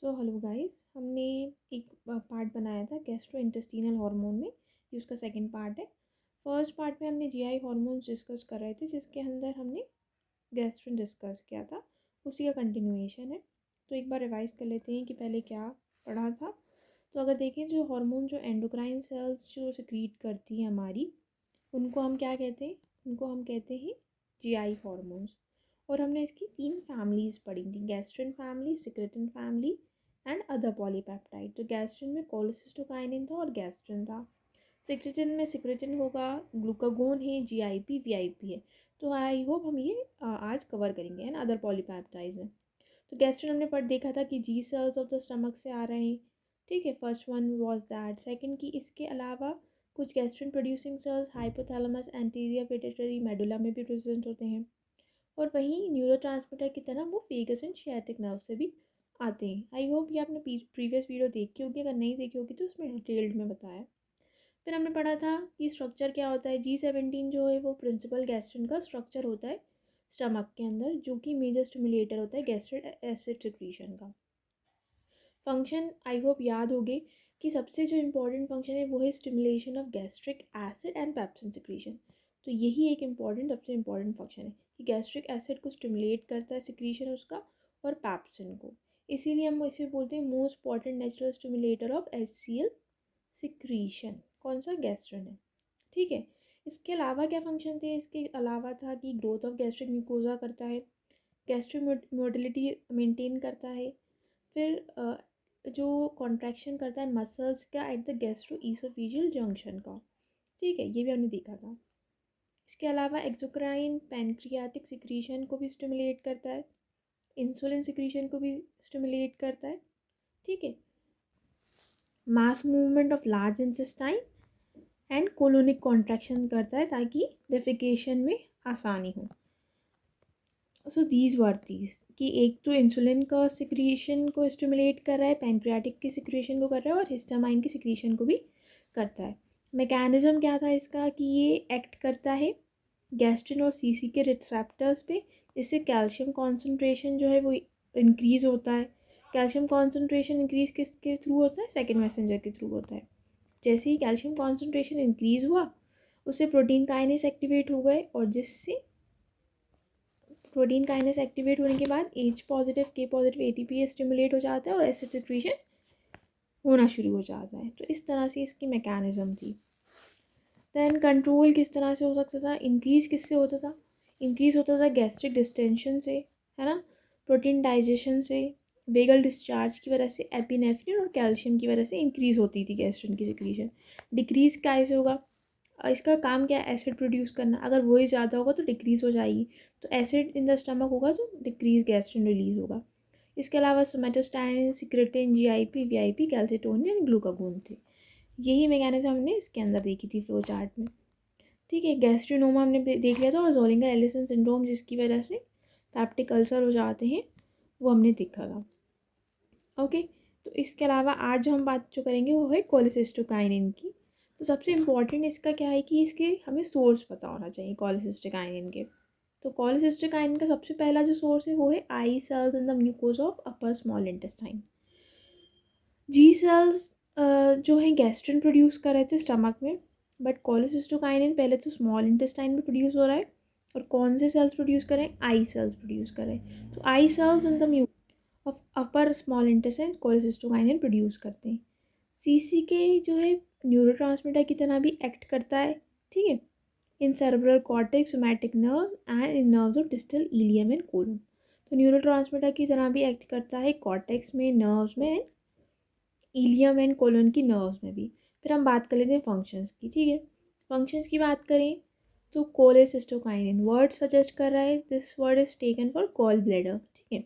So hello guys, हमने एक part बनाया था गैस्ट्रोइंटेस्टिनल हार्मोन में। ये उसका सेकंड पार्ट है। फर्स्ट पार्ट में हमने जीआई हार्मोन्स डिस्कस कर रहे थे, जिसके अंदर हमने गैस्ट्रिन डिस्कस किया था। उसी का कंटिन्यूएशन है। तो एक बार रिवाइज कर लेते हैं कि पहले क्या पढ़ा था। तो अगर देखें, जो हार्मोन जो एंडोक्राइन सेल्स जो सिक्रीट करती है हमारी, उनको हम क्या कहते हैं? उनको हम कहते हैं जीआई हार्मोन्स। और हमने इसकी 3 फैमिलीज़ पढ़ी थी: gastrin family, secretin family and other polypeptide. तो गैस्ट्रिन में कोलेसिस्टोकाइनिन था और गैस्ट्रिन था। सिक्रेटिन में सिक्रेटिन होगा, ग्लूकागोन है, जीआईपी, वीआईपी है। तो आई होप हम ये आज कवर करेंगे एंड अदर पॉलीपेप्टाइड्स हैं। तो गैस्ट्रिन हमने देखा था कि जी सेल्स ऑफ द स्टमक से आ रहे हैं। ठीक है, first one was that. Second की इसके अलावा कुछ gastrin producing sales hypothalamus, anterior pituitary, medulla में भी प्रेजेंट होते हैं। और वहीं न्यूरोट्रांसमीटर की तरह वो वेगस एंड सियाटिक नर्व से भी आते हैं। आई होप ये आपने प्रीवियस वीडियो देखी होगी, अगर नहीं देखी होगी तो उसमें डिटेल्ड में बताया। फिर हमने पढ़ा था कि स्ट्रक्चर क्या होता है। G17 जो है वो प्रिंसिपल गैस्ट्रिन का स्ट्रक्चर होता है स्टमक के अंदर, जो कि मेजर स्टिमुलेटर होता है गैस्ट्रिक एसिड सिक्रीशन का। फंक्शन आई होप याद होगे कि सबसे जो इम्पोर्टेंट फंक्शन है वो है stimulation of gastric acid and pepsin secretion. तो यही एक इम्पॉर्टेंट सबसे इम्पॉर्टेंट फंक्शन है कि गैस्ट्रिक एसिड को स्टिमुलेट करता है सिक्रीशन उसका, और पेप्सिन को। इसीलिए हम इसे बोलते हैं most important natural stimulator of HCl secretion. कौन सा? गैस्ट्रिन है। ठीक है। इसके अलावा क्या फंक्शन थे? इसके अलावा था कि ग्रोथ ऑफ गैस्ट्रिक म्यूकोजा करता है, गैस्ट्रिक मोटिलिटी मेंटेन करता है, फिर जो कॉन्ट्रैक्शन करता है मसल्स का at the gastro oesophageal junction का। ठीक है, ये भी हमने देखा था। इसके अलावा एक्सोक्राइन पैनक्रियाटिक सिक्रीशन को भी स्टिमुलेट करता है, इंसुलिन सिक्रीशन को भी स्टिमुलेट करता है। ठीक है। Mass movement of large intestine and colonic contraction करता है ताकि डेफिकेशन में आसानी हो। सो दीज वर दीज कि एक तो इंसुलिन का सिक्रीशन को स्टिमुलेट कर रहा है, पैनक्रियाटिक की सिक्रीशन को कर रहा है, और हिस्टामाइन की सिक्रीशन को भी करता है। मैकेनिज्म क्या था इसका कि ये एक्ट करता है गैस्ट्रिन और सीसी के रिसेप्टर्स पे, जिससे कैल्शियम कॉन्सेंट्रेशन जो है वो इंक्रीज़ होता है। कैल्शियम कॉन्सेंट्रेशन इंक्रीज़ किसके थ्रू होता है? सेकेंड मैसेंजर के थ्रू होता है। जैसे ही कैल्शियम कॉन्सेंट्रेशन इंक्रीज़ हुआ, उससे प्रोटीन काइनेस एक्टिवेट हो गए, और जिससे प्रोटीन काइनेस एक्टिवेट होने के बाद H positive, K positive ATP stimulate हो जाता है और एसिड सिक्रीशन होना शुरू हो जाता है। तो इस तरह से इसकी मैकेनिज्म थी। दैन कंट्रोल किस तरह से हो सकता था? इंक्रीज़ किससे होता था? इंक्रीज़ होता था गैस्ट्रिक डिस्टेंशन से, है ना, प्रोटीन डाइजेशन से, वेगल डिस्चार्ज की वजह से, एपिनेफ्रिन और कैल्शियम की वजह से इंक्रीज़ होती थी गैस्ट्रिन की सिक्रीशन। डिक्रीज़ कैसे होगा? इसका काम क्या है? एसिड प्रोड्यूस करना। अगर वही ज़्यादा होगा तो डिक्रीज़ हो जाएगी। तो एसिड इन द स्टमक होगा तो डिक्रीज गैस्ट्रिन रिलीज होगा। इसके अलावा somatostatin, secretin, GIP, VIP, calcitonin and glucagon थे। यही मैकेनिज्म हमने इसके अंदर देखी थी फ्लो चार्ट में। ठीक है। गैस्ट्रिनोमा हमने देख लिया था, और ज़ोलिंगर एलिसन सिंड्रोम जिसकी वजह से पैप्टिक अल्सर हो जाते हैं, वो हमने देखा था। ओके। तो इसके अलावा आज जो हम बात जो करेंगे वो है कोलेसिस्टोकाइनिन की। तो सबसे इम्पॉर्टेंट इसका क्या है कि इसके हमें सोर्स पता होना चाहिए कोलेसिस्टोकाइनिन के। तो कोलेसिस्टोकाइनिन का सबसे पहला जो सोर्स है वो है I cells in the mucosa of upper small intestine. G cells जो है गैस्ट्रिन प्रोड्यूस कर रहे थे स्टमक में, बट कोलेसिस्टोकाइनिन पहले तो स्मॉल इंटेस्टाइन में प्रोड्यूस हो रहा है। और कौन से सेल्स प्रोड्यूस कर रहे हैं? आई सेल्स प्रोड्यूस कर रहे हैं। तो I cells in the of upper small intestine cholecystokinin produce करते हैं। सीसी के जो है न्यूरोट्रांसमीटर की तरह भी एक्ट करता है। ठीक है। In cerebral cortex, somatic nerve and in nerves of distal ileum and colon. तो न्यूरोट्रांसमीटर की तरह भी एक्ट करता है कॉर्टेक्स में, नर्व्स में एंड इलियम एंड कोलन की नर्व्स में भी। फिर हम बात कर लेते हैं फंक्शंस की। ठीक है। फंक्शंस की बात करें तो कोलेसिस्टोकाइनिन वर्ड सजेस्ट कर रहा है, this word is taken for gall bladder. ठीक है।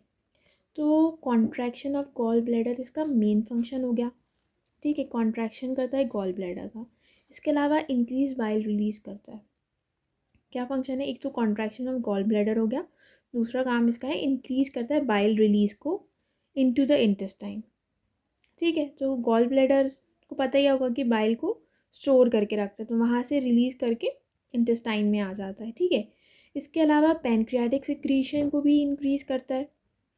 तो कॉन्ट्रैक्शन ऑफ गॉल ब्लैडर इसका मेन फंक्शन हो गया। ठीक है। कॉन्ट्रैक्शन करता है गॉल ब्लैडर का। इसके अलावा इंक्रीज बाइल रिलीज करता है। क्या फंक्शन है? एक तो कॉन्ट्रैक्शन ऑफ गॉल ब्लैडर हो गया, दूसरा काम इसका है इंक्रीज करता है बाइल रिलीज को इनटू द इंटेस्टाइन। ठीक है। तो गॉल ब्लैडर को पता ही होगा कि बाइल को स्टोर करके रखता है, तो वहाँ से रिलीज़ करके इंटेस्टाइन में आ जाता है। ठीक है। इसके अलावा पैनक्रियाटिक सिक्रीशन को भी इंक्रीज़ करता है।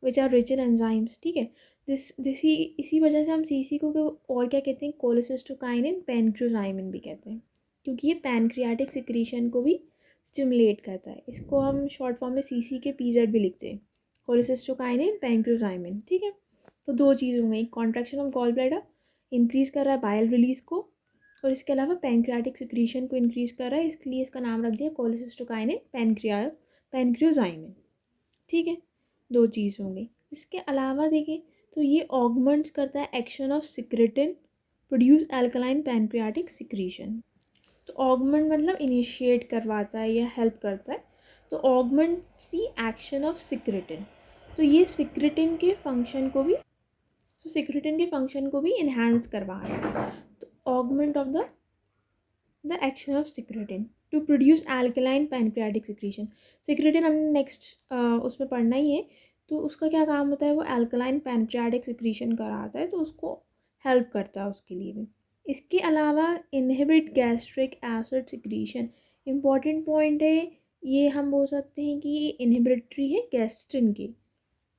Which are rich in enzymes, ठीक है। इसी वजह से हम सीसी को और क्या कहते हैं, कोलेसिस्टोकाइनिन पैनक्रोजाइमिन भी कहते हैं, क्योंकि ये पैनक्रियाटिक सिक्रीशन को भी स्टिमुलेट करता है। इसको हम शॉर्ट फॉर्म में सीसी के पीजेड भी लिखते हैं, कोलेसिस्टोकाइनिन पैनक्रोजाइमिन, ठीक है। तो दो चीज़ हो गई, contraction of gall bladder increase कर रहा है बाइल रिलीज को, और इसके अलावा पैनक्रियाटिक सिक्रीशन को इंक्रीज़ कर रहा है, इसलिए इसका नाम रख दिया कोलेसिस्टोकाइनिन पैनक्रोजाइमिन, ठीक है। दो चीज़ हो गई। इसके अलावा देखें तो ये ऑगमेंट्स करता है action of secretin produce alkaline pancreatic secretion. तो ऑगमेंट मतलब इनिशिएट करवाता है या हेल्प करता है, तो augments the action of secretin, तो ये सिक्रेटिन के फंक्शन को भी इन्हांस करवा रहा है। तो augment of the action of secretin to produce alkaline pancreatic secretion. Secretin हमने नेक्स्ट उसमें पढ़ना ही है, तो उसका क्या काम होता है, वो एल्कलाइन पैनक्रियाटिक सिक्रीशन कराता है, तो उसको हेल्प करता है उसके लिए भी। इसके अलावा inhibit gastric acid secretion, important point है ये, हम बोल सकते हैं कि ये इनहिबिटरी है गैस्ट्रिन की,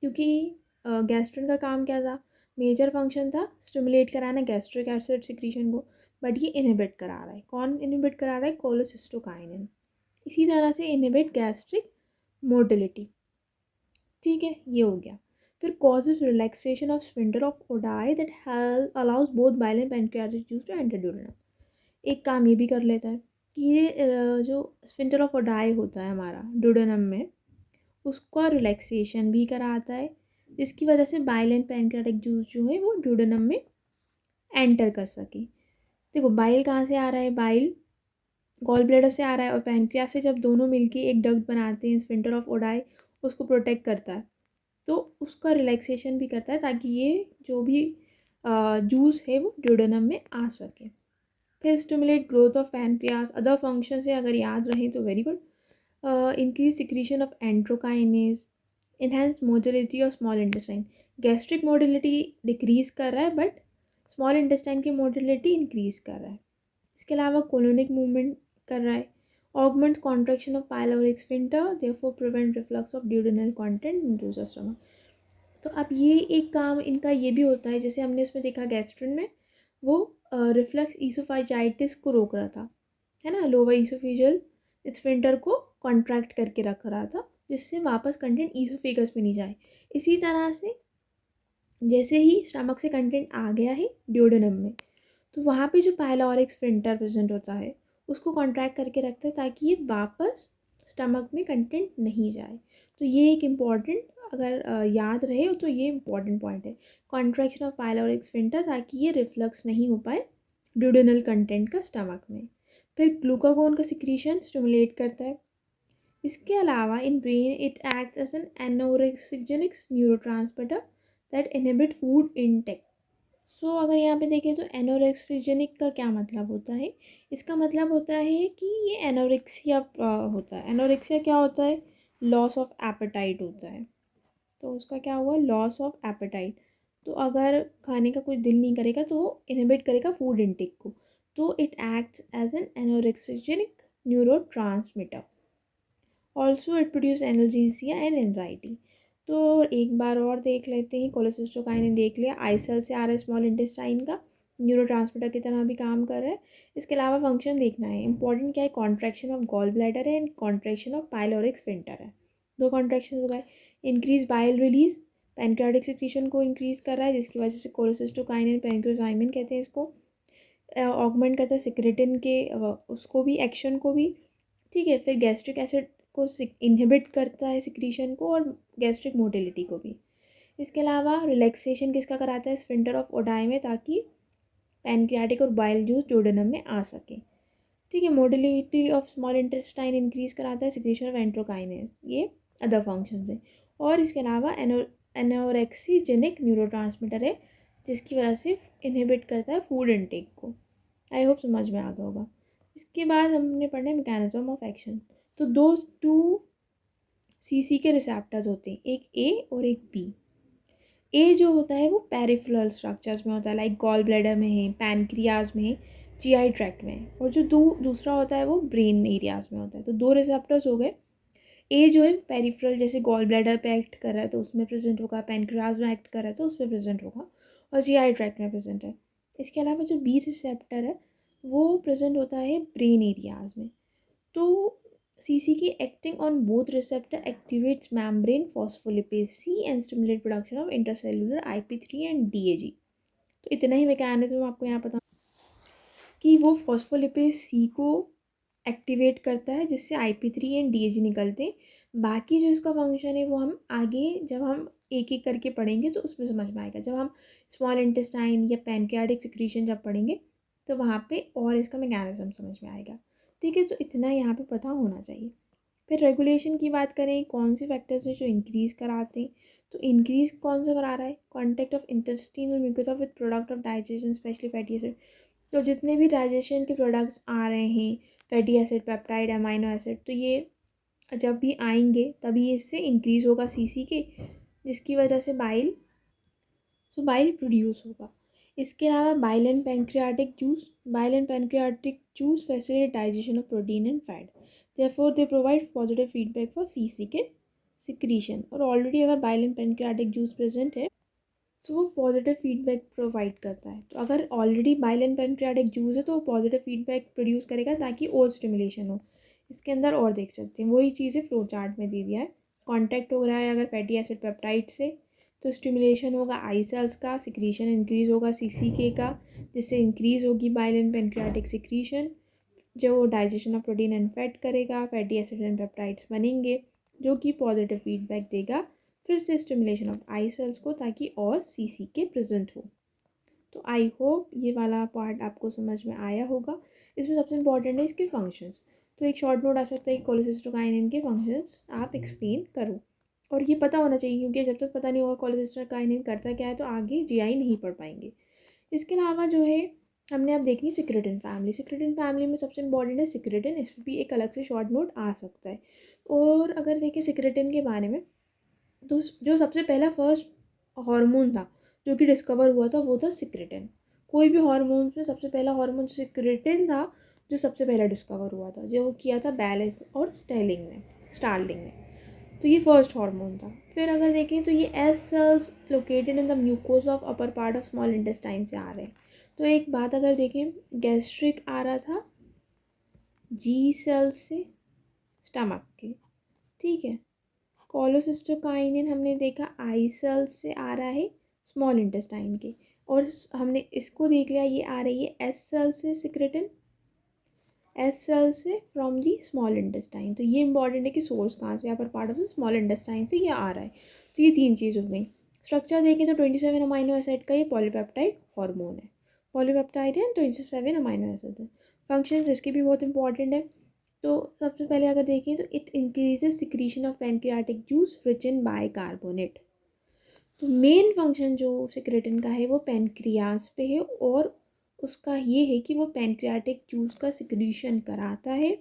क्योंकि गैस्ट्रिन का काम क्या था, मेजर फंक्शन था स्टिमुलेट कराना गैस्ट्रिक एसिड सिक्रीशन को, बट ये इनहिबिट करा रहा है। कौन इनहिबिट करा रहा है, कोलेसिस्टोकाइनिन। इसी तरह से इनहिबिट गैस्ट्रिक मोटिलिटी, ठीक है, ये हो गया। फिर causes relaxation of sphincter of Oddi that help allows both bile and pancreatic juice to enter duodenum. एक काम ये भी कर लेता है कि ये जो स्फिंक्टर ऑफ ओडाई होता है हमारा ड्यूडेनम में, उसका रिलैक्सेशन भी कराता है, जिसकी वजह से बाइल एंड पैनक्रियाटिक जूस जो है वो ड्यूडेनम में एंटर कर सके। देखो बाइल कहाँ से आ रहा है, बाइल गॉल ब्लैडर से आ रहा है, और पैनक्रियास से जब दोनों मिलके एक डक्ट बनाते हैं स्फिंक्टर ऑफ ओडाई, उसको प्रोटेक्ट करता है, तो उसका रिलैक्सेशन भी करता है ताकि ये जो भी जूस है वो ड्यूडेनम में आ सके। फिर stimulate growth of pancreas, other function से अगर याद रहें तो very good. Increase secretion of enterokinase, enhance motility of small intestine. Gastric motility decrease कर रहा है, बट स्मॉल इंटेस्टाइन की मोटिलिटी इंक्रीज कर रहा है। इसके अलावा कोलोनिक मूवमेंट कर रहा है, augment contraction of pyloric sphincter, therefore prevent reflux of duodenal content into the stomach. तो अब ये एक काम इनका ये भी होता है, जैसे हमने उसमें देखा गैस्ट्रिन में वो रिफ्लक्स ईसोफाइजाइटिस को रोक रहा था, है ना, लोअर ईसोफेजियल स्फिंक्टर को कॉन्ट्रैक्ट करके रख रहा था, जिससे वापस कंटेंट ईसोफेगस में नहीं जाए। इसी तरह से जैसे ही स्टमक से कंटेंट आ गया है ड्यूडेनम में, तो वहाँ पे जो पाइलोरिक स्फिंक्टर प्रेजेंट होता है उसको कॉन्ट्रैक्ट करके रखता है ताकि ये वापस स्टमक में कंटेंट नहीं जाए। तो ये एक इम्पॉर्टेंट, अगर याद रहे तो ये इम्पॉर्टेंट पॉइंट है, कॉन्ट्रैक्शन ऑफ पाइलोरिक स्फिंक्टर, ताकि ये रिफ्लक्स नहीं हो पाए ड्यूडेनल कंटेंट का स्टमक में। फिर ग्लूकागोन का सिक्रीशन स्टिमुलेट करता है। इसके अलावा in brain it acts as an anorexigenic neurotransmitter that inhibit food intake. So अगर यहाँ पे देखें तो एनोरेक्सिजेनिक का क्या मतलब होता है, इसका मतलब होता है कि ये एनोरेक्सिया होता है। एनोरेक्सिया क्या होता है, लॉस ऑफ एपेटाइट होता है, तो उसका क्या हुआ, लॉस ऑफ एपेटाइट। तो अगर खाने का कोई दिल नहीं करेगा तो वो इनहिबिट करेगा फूड इनटेक को, तो it acts as an anorexigenic neurotransmitter. Also it produce anergia and anxiety. तो एक बार और देख लेते हैं, कोलेसिस्टोकाइनिन देख लिया, आई सेल से आ रहा है स्मॉल इंटेस्टाइन का, न्यूरोट्रांसमीटर की तरह भी काम कर रहा है। इसके अलावा फंक्शन देखना है, इंपॉर्टेंट क्या है, कॉन्ट्रैक्शन ऑफ गॉल ब्लैडर है and contraction of pyloric sphincter है। दो कॉन्ट्रैक्शन हो गए। Increase bile release, pancreatic secretion को इंक्रीज कर रहा है, जिसकी वजह से कोलेसिस्टोकाइनिन पैनक्रोजाइमिन कहते हैं इसको, ऑगमेंट करता है सिक्रेटिन के उसको भी, एक्शन को भी, ठीक है। फिर गैस्ट्रिक एसिड को इनहिबिट करता है सिक्रीशन को, और गैस्ट्रिक मोटिलिटी को भी। इसके अलावा रिलैक्सेशन किसका कराता है, स्फिंक्टर ऑफ ओडाई में, ताकि पैनक्रियाटिक और बाइल जूस ड्यूडेनम में आ सके, ठीक है। Motility of small intestine increase कराता है, सिक्रीशन ऑफ एंट्रोकाइनेज, ये अदर फंक्शन है। और इसके अलावा एनोरेक्सीजेनिक न्यूरोट्रांसमीटर है, जिसकी वजह से इनहिबिट करता है फूड इनटेक को। आई होप समझ में आ गया होगा। इसके बाद हमने पढ़ना है मैकेनिज्म ऑफ एक्शन। तो दो टू सीसी के रिसेप्टर्स होते हैं, एक ए और एक बी। ए जो होता है वो पेरिफेरल स्ट्रक्चर्स में होता है, लाइक गॉल ब्लैडर में है, पैनक्रियाज में है, जीआई ट्रैक्ट में है, और जो दूसरा होता है वो ब्रेन एरियाज में होता है। तो दो रिसेप्टर्स हो गए, ए जो है पेरिफेरल, जैसे गॉल ब्लैडर पे एक्ट कर रहा है तो उसमें प्रेजेंट होगा, पैनक्रियाज में एक्ट कर रहा है तो उसमें प्रेजेंट होगा, और जीआई ट्रैक्ट में प्रेजेंट है। इसके अलावा जो बी रिसेप्टर है वो प्रेजेंट होता है ब्रेन एरियाज में। तो CCK acting on both receptor activates membrane phospholipase C and stimulate production of intracellular IP3 and DAG। तो इतना ही मैकेनिज्म आपको यहाँ पता कि वो फॉस्फोलिपेज सी को एक्टिवेट करता है जिससे IP3 एंड DAG निकलते हैं। बाकी जो इसका फंक्शन है वो हम आगे जब हम एक एक करके पढ़ेंगे तो उसमें समझ में आएगा। जब हम स्मॉल इंटेस्टाइन या पैनक्रियाटिक सिक्रीशन जब पढ़ेंगे तो वहाँ पे और इसका मैकेनिज्म समझ में आएगा। ठीक है, तो इतना यहाँ पे पता होना चाहिए। फिर रेगुलेशन की बात करें, कौन से फैक्टर्स हैं जो इंक्रीज़ कराते हैं, तो इंक्रीज़ कौन सा करा रहा है, contact of intestinal mucosa with product of digestion specially fatty acid. तो जितने भी डाइजेशन के प्रोडक्ट्स आ रहे हैं, fatty acid, peptide, amino acid, तो ये जब भी आएंगे तभी इससे इंक्रीज़ होगा CCK, जिसकी वजह से बाइल प्रोड्यूस होगा। इसके अलावा bile and pancreatic juice facilitate digestion of protein and fat, therefore they provide positive feedback for CCK secretion. और ऑलरेडी अगर bile and pancreatic juice present है तो वो पॉजिटिव फीडबैक प्रोवाइड करता है। तो अगर already bile and pancreatic juice है तो वो पॉजिटिव फीडबैक प्रोड्यूस करेगा ताकि और स्टिमुलेशन हो। इसके अंदर और देख सकते हैं वही चीज़ें फ्लो चार्ट में दे दिया है। कॉन्टैक्ट हो रहा है अगर फैटी एसिड पेप्टाइड से तो स्टिमुलेशन होगा आई सेल्स का, सिक्रीशन इंक्रीज़ होगा CCK का, जिससे इंक्रीज़ होगी बाइल एंड पैनक्रियाटिक सिक्रीशन जो digestion of protein and fat करेगा, फैटी एसिड एंड पेप्टाइड्स बनेंगे जो कि पॉजिटिव फीडबैक देगा फिर से स्टिमुलेशन ऑफ आई सेल्स को ताकि और CCK प्रेजेंट हो। तो आई होप ये वाला पार्ट आपको समझ में आया होगा। इसमें सबसे इंपॉर्टेंट है इसके फंक्शंस। तो एक शॉर्ट नोट आ सकता है कि कोलेसिस्टोकाइनिन के फंक्शंस आप एक्सप्लेन करो, और ये पता होना चाहिए क्योंकि जब तक पता नहीं होगा कोलेसिस्टोकाइनिन करता क्या है तो आगे GI नहीं पढ़ पाएंगे। इसके अलावा जो है हमने अब देखनी सिक्रेटिन फैमिली में सबसे इंपॉर्टेंट है सिक्रेटिन। इस पर भी एक अलग से शॉर्ट नोट आ सकता है। और अगर देखें सिक्रेटिन के बारे में तो जो सबसे पहला फर्स्ट हार्मोन था जो कि डिस्कवर हुआ था वो था सिक्रेटिन। कोई भी हार्मोन में सबसे पहला हार्मोन सिक्रेटिन था जो सबसे पहला डिस्कवर हुआ था, जो किया था बैलेस और स्टार्लिंग ने। तो ये फर्स्ट हार्मोन था। फिर अगर देखें तो ये S cells located in the mucosa of upper part of small intestine से आ रहे हैं। तो एक बात अगर देखें, गैस्ट्रिक आ रहा था G सेल्स से स्टमक के, ठीक है। कोलेसिस्टोकाइनिन हमने देखा आई सेल्स से आ रहा है स्मॉल इंटेस्टाइन के, और हमने इसको देख लिया ये आ रही है एस सेल से सिक्रेटिन, एस सेल से फ्रॉम दी स्मॉल इंटेस्टाइन। तो ये इंपॉर्टेंट है कि सोर्स कहाँ से, अपर part of the small intestine से ये आ रहा है। तो ये तीन चीज़ हो गई। स्ट्रक्चर देखें तो 27 अमाइनो एसिड का ये पॉलीपेप्टाइड हार्मोन है, पॉलीपेप्टाइड है 27 अमाइनो एसिड है। फंक्शंस इसके भी बहुत इंपॉर्टेंट है। तो सबसे पहले अगर देखें तो it increases secretion of pancreatic juice rich in bicarbonate. तो मेन फंक्शन जो सिक्रेटिन का है वो पैनक्रियाज पे है, और उसका ये है कि वो पैनक्रियाटिक जूस का सिक्रीशन कराता है।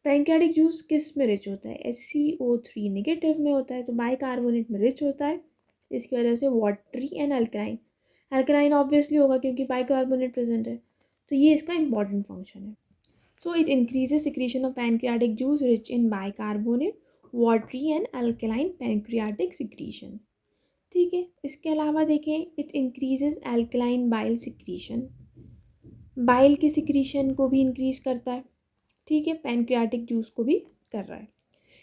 पैनक्रियाटिक जूस किस में रिच होता है, HCO3 नेगेटिव में होता है, तो बाइकार्बोनेट में रिच होता है। इसकी वजह से वाटरी एंड अल्कलाइन ऑब्वियसली होगा क्योंकि बाइकार्बोनेट प्रेजेंट है। तो ये इसका इंपॉर्टेंट फंक्शन है। So it increases secretion of pancreatic juice rich in bicarbonate, watery and alkaline pancreatic secretion। ठीक है। इसके अलावा देखें it increases alkaline bile secretion, bile के सिक्रीशन को भी इंक्रीज करता है, ठीक है। पैनक्रियाटिक जूस को भी कर रहा है।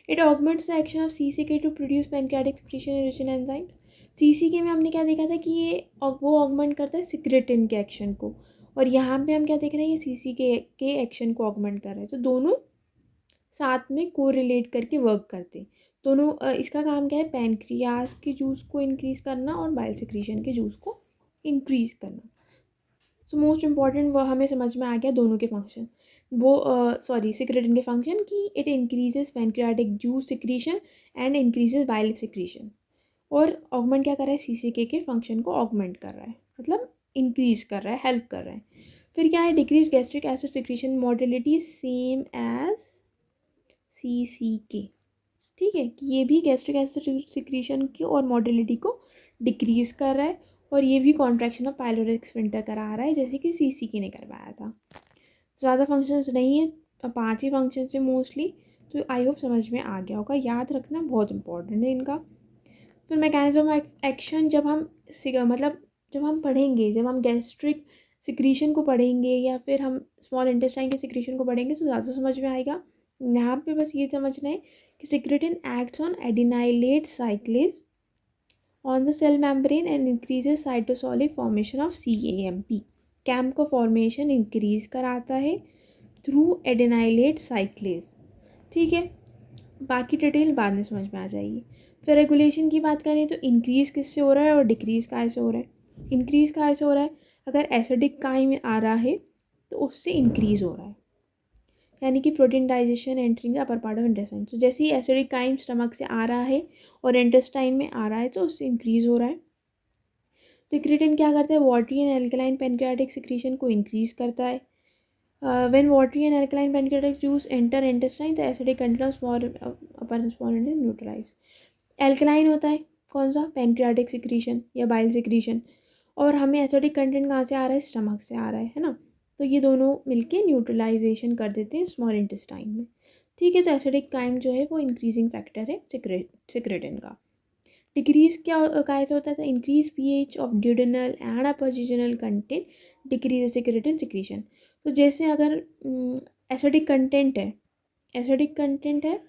It augments the action of CCK to produce pancreatic secretion rich in enzymes. CCK में हमने क्या देखा था कि ये वो ऑगमेंट करता है सिक्रेटिन के एक्शन को, और यहाँ पे हम क्या देख रहे हैं, ये CCK के एक्शन को ऑगमेंट कर रहे हैं। तो दोनों साथ में कोरिलेट करके वर्क करते हैं। दोनों इसका काम क्या है, पैनक्रियाज के जूस को इंक्रीज़ करना और बाइल सिक्रीशन के जूस को इंक्रीज़ करना। सो मोस्ट इम्पॉर्टेंट वो हमें समझ में आ गया दोनों के फंक्शन। वो सिक्रेटिन के फंक्शन कि it increases pancreatic juice secretion and increases bile secretion, और ऑगमेंट क्या कर रहा है, CCK के फंक्शन को ऑगमेंट कर रहा है, मतलब इंक्रीज़ कर रहा है, हेल्प कर रहा है। फिर क्या है, decrease gastric acid secretion motility same as CCK, ठीक है। कि ये भी गैस्ट्रिक एसिड सिक्रीशन की और मोटिलिटी को डिक्रीज़ कर रहा है, और ये भी कॉन्ट्रैक्शन ऑफ पाइलोरिक स्फिंक्टर करा रहा है जैसे कि CCK ने करवाया था। ज़्यादा फंक्शंस नहीं है, 5 ही फंक्शंस है मोस्टली। तो आई होप समझ में आ गया होगा, याद रखना बहुत इंपॉर्टेंट है इनका। फिर मैकेनिज्म ऑफ एक्शन जब हम मतलब जब हम पढ़ेंगे, जब हम गैस्ट्रिक सिक्रीशन को पढ़ेंगे या फिर हम स्मॉल इंटेस्टाइन के सिक्रीशन को पढ़ेंगे तो ज़्यादा समझ में आएगा। यहाँ पे बस ये समझना है कि secretin acts on adenylate cyclase on the cell membrane and increases cytosolic formation of CAMP। CAMP का फॉर्मेशन इंक्रीज कराता है थ्रू एडिनाइलेट साइक्लेज। ठीक है, बाकी डिटेल बाद में समझ में आ जाएगी। फिर रेगुलेशन की बात करें तो इंक्रीज़ किससे हो रहा है और डिक्रीज़ कहाँ से हो रहा है। इंक्रीज़ कहाँ से हो रहा है, अगर एसिडिक काइम आ रहा है तो उससे इंक्रीज़ हो रहा है, यानी कि protein digestion entering the upper part of intestine. तो जैसे ही एसिडिक काइम स्टमक से आ रहा है और इंटेस्टाइन में आ रहा है तो उससे इंक्रीज़ हो रहा है। सिक्रेटिन क्या करता है, watery and alkaline pancreatic secretion को इंक्रीज़ करता है। when watery and alkaline pancreatic juice enter intestine the acidic content of small upper small intestine is neutralized। Alkaline होता है कौन सा, पेनक्रियाटिक सिक्रीशन या बाइल सिक्रीशन, और हमें एसिडिक कंटेंट कहाँ से आ रहा है, स्टमक से आ रहा है ना। तो ये दोनों मिलके न्यूट्रलाइजेशन कर देते हैं स्मॉल इंटेस्टाइन में। ठीक है, तो एसिडिक काइम जो है वो इंक्रीजिंग फैक्टर है सिक्रेटिन का। डिक्रीज क्या कैसे होता था, increase pH of duodenal and upper content decrease secretin secretion. तो जैसे अगर एसिडिक कंटेंट है, एसिडिक कंटेंट है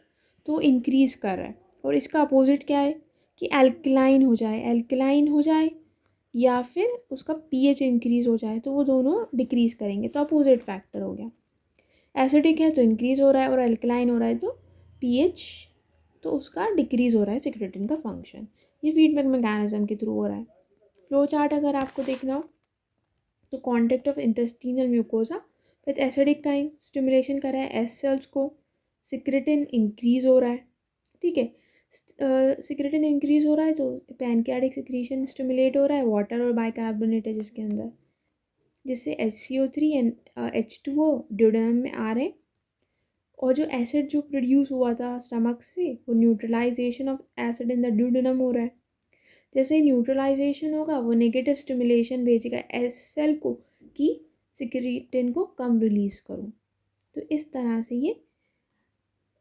तो इंक्रीज़ कर रहा है, और इसका अपोजिट क्या है कि एल्कलाइन हो जाए, एल्कलाइन हो जाए या फिर उसका pH इंक्रीज़ हो जाए, तो वो दोनों डिक्रीज़ करेंगे, तो अपोजिट फैक्टर हो गया। एसिडिक है तो इंक्रीज़ हो रहा है और एल्कलाइन हो रहा है तो pH तो उसका डिक्रीज़ हो रहा है सिक्रेटिन का फंक्शन। ये फीडबैक मैकेनिज्म के थ्रू हो रहा है। फ्लो चार्ट अगर आपको देखना हो तो contact of intestinal mucosa with acidic chyme stimulation कर रहा है एस सेल्स को, सिक्रेटिन इंक्रीज़ हो रहा है। ठीक है, सिक्रेटिन इंक्रीज़ हो रहा है तो पैनक्रियाटिक सिक्रीशन स्टिमुलेट हो रहा है, वाटर और बाइकार्बोनेट है जिसके अंदर, जिससे HCO3 एंड H2O ड्यूडेनम में आ रहे हैं, और जो एसिड जो प्रोड्यूस हुआ था स्टमक से वो neutralisation of acid in the duodenum हो रहा है। जैसे ही न्यूट्रलाइजेशन होगा वो नेगेटिव स्टिमुलेशन भेजेगा एस सेल को कि सिक्रेटिन को कम रिलीज़ करो। तो इस तरह से ये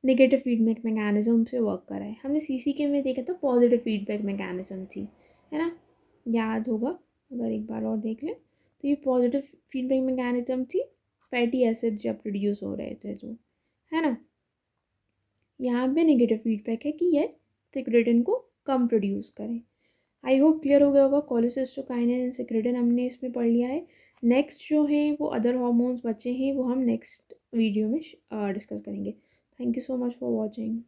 नेगेटिव फीडबैक मैकेनिज्म से वर्क कर रहा है। हमने CCK में देखा था पॉजिटिव फीडबैक मैकेनिज्म थी, है ना, याद होगा अगर एक बार और देख लें तो ये पॉजिटिव फीडबैक मैकेनिज्म थी, फैटी एसिड जब प्रोड्यूस हो रहे थे जो, है ना। यहाँ पे नेगेटिव फीडबैक है कि ये सिक्रेटिन को कम प्रोड्यूस करें। आई होप क्लियर हो गया होगा। कोलेसिस्टोकाइनिन एंड सिक्रेटिन हमने इसमें पढ़ लिया है। नेक्स्ट जो है वो अदर हार्मोन्स बचे हैं, वो हम नेक्स्ट वीडियो में डिस्कस करेंगे। Thank you so much for watching.